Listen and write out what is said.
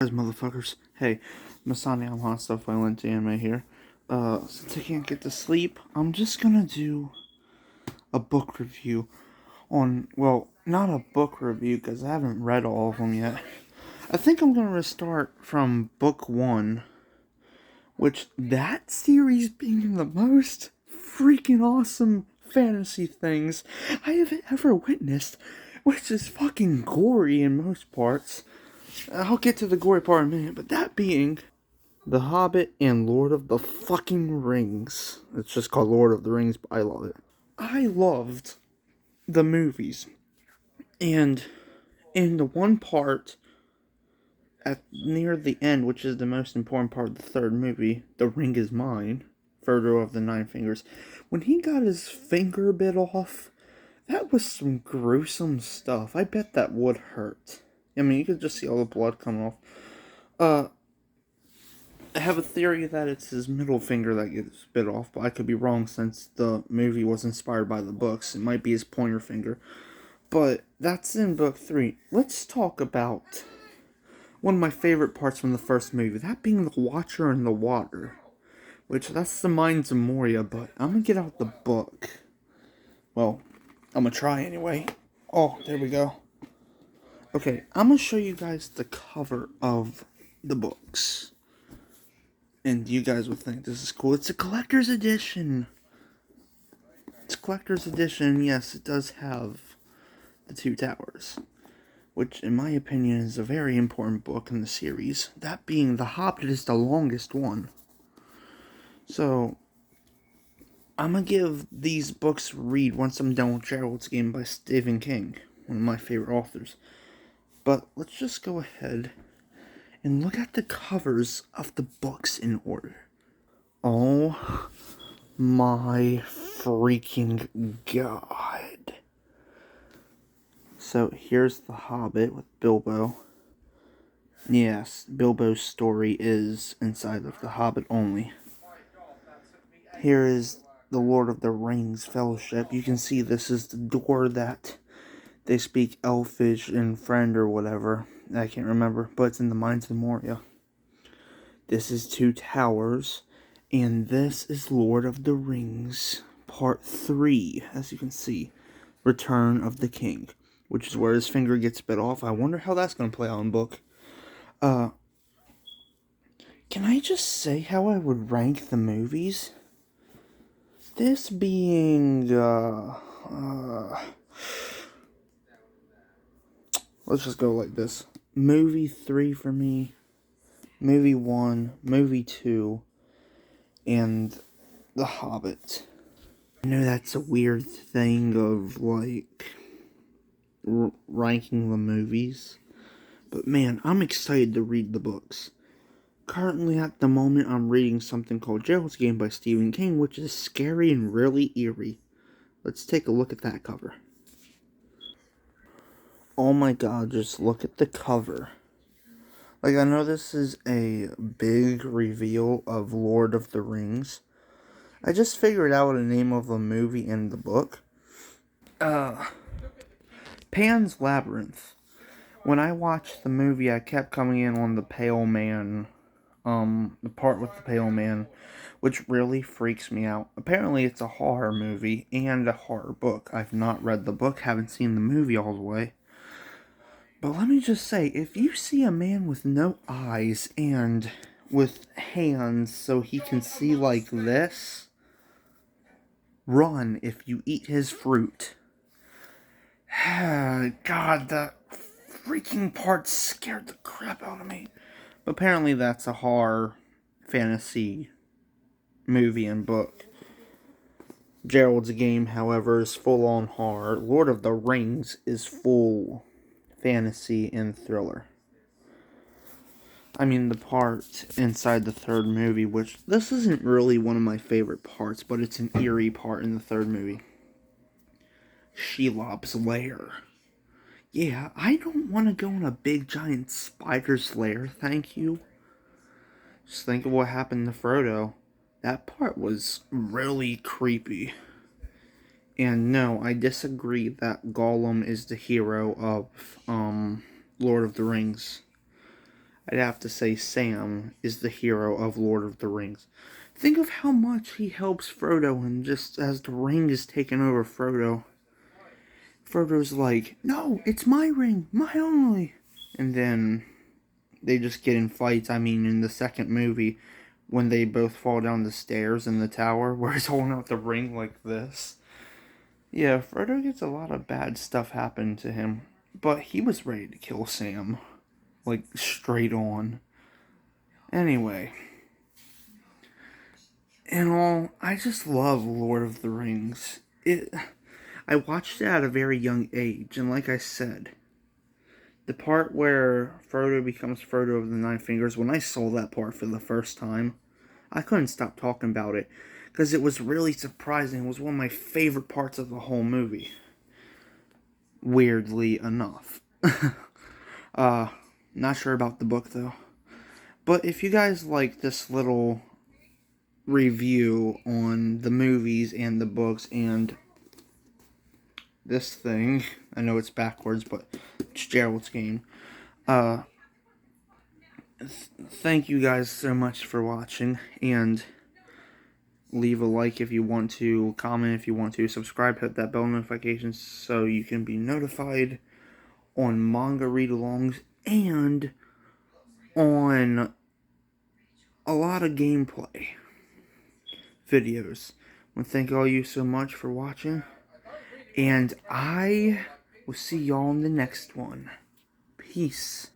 Guys, motherfuckers. Hey, Masani, I'm Hot Stuff Violent Anime here. Since I can't get to sleep, I'm just gonna do a book review on, well, not a book review, because I haven't read all of them yet. I think I'm gonna start from book 1, which that series being the most freaking awesome fantasy things I have ever witnessed, which is fucking gory in most parts. I'll get to the gory part in a minute, but that being The Hobbit and Lord of the fucking Rings. It's just called Lord of the Rings, but I love it. I loved the movies. And in the one part at near the end, which is the most important part of the third movie, The Ring is Mine, Frodo of the Nine Fingers, when he got his finger bit off, that was some gruesome stuff. I bet that would hurt. I mean, you could just see all the blood coming off. I have a theory that it's his middle finger that gets bit off, but I could be wrong since the movie was inspired by the books. It might be his pointer finger. But that's in book 3. Let's talk about one of my favorite parts from the first movie, that being the Watcher in the water. Which, that's the Mines of Moria, but I'm gonna get out the book. Well, I'm gonna try anyway. Oh, there we go. Okay, I'm gonna show you guys the cover of the books. And you guys will think this is cool. It's a collector's edition. It's a collector's edition. Yes, it does have the Two Towers, which in my opinion is a very important book in the series. That being The Hobbit is the longest one. So, I'm going to give these books a read once I'm done with Gerald's Game by Stephen King, one of my favorite authors. But let's just go ahead and look at the covers of the books in order. Oh my freaking god. So here's The Hobbit with Bilbo. Yes, Bilbo's story is inside of The Hobbit only. Here is the Lord of the Rings Fellowship. You can see this is the door that they speak Elfish and Friend or whatever. I can't remember, but it's in the Mines of Moria. This is Two Towers. And this is Lord of the Rings, Part 3, as you can see. Return of the King, which is where his finger gets bit off. I wonder how that's going to play out in book. Can I just say how I would rank the movies? This being, let's just go like this. Movie 3 for me, Movie 1, Movie 2, and The Hobbit. I know that's a weird thing of, like, ranking the movies, but man, I'm excited to read the books. Currently, at the moment, I'm reading something called Gerald's Game by Stephen King, which is scary and really eerie. Let's take a look at that cover. Oh my god, just look at the cover. Like, I know this is a big reveal of Lord of the Rings. I just figured out a name of a movie in the book. Pan's Labyrinth. When I watched the movie, I kept coming in on the Pale Man, the part with the Pale Man, which really freaks me out. Apparently, it's a horror movie and a horror book. I've not read the book, haven't seen the movie all the way. But let me just say, if you see a man with no eyes and with hands so he can see like this, run if you eat his fruit. God, that freaking part scared the crap out of me. Apparently that's a horror fantasy movie and book. Gerald's Game, however, is full on horror. Lord of the Rings is full fantasy and thriller. I mean, the part inside the third movie, which this isn't really one of my favorite parts, but it's an eerie part in the third movie. Shelob's lair. Yeah, I don't want to go in a big giant spider's lair, thank you. Just think of what happened to Frodo. That part was really creepy. And no, I disagree that Gollum is the hero of, Lord of the Rings. I'd have to say Sam is the hero of Lord of the Rings. Think of how much he helps Frodo, and just as the ring is taken over Frodo, Frodo's like, no, it's my ring, my only. And then they just get in fights. I mean, in the second movie, when they both fall down the stairs in the tower, where he's holding out the ring like this. Yeah, Frodo gets a lot of bad stuff happen to him, but he was ready to kill Sam, like, straight on. Anyway, in all, I just love Lord of the Rings. I watched it at a very young age, and like I said, the part where Frodo becomes Frodo of the Nine Fingers, when I saw that part for the first time, I couldn't stop talking about it, because it was really surprising. It was one of my favorite parts of the whole movie. Weirdly enough. Not sure about the book, though. But if you guys like this little review on the movies and the books and this thing, I know it's backwards, but it's Gerald's game. Thank you guys so much for watching, and leave a like if you want to, comment if you want to, subscribe, hit that bell notification so you can be notified on manga read-alongs and on a lot of gameplay videos. I want to thank all you so much for watching, and I will see y'all in the next one. Peace.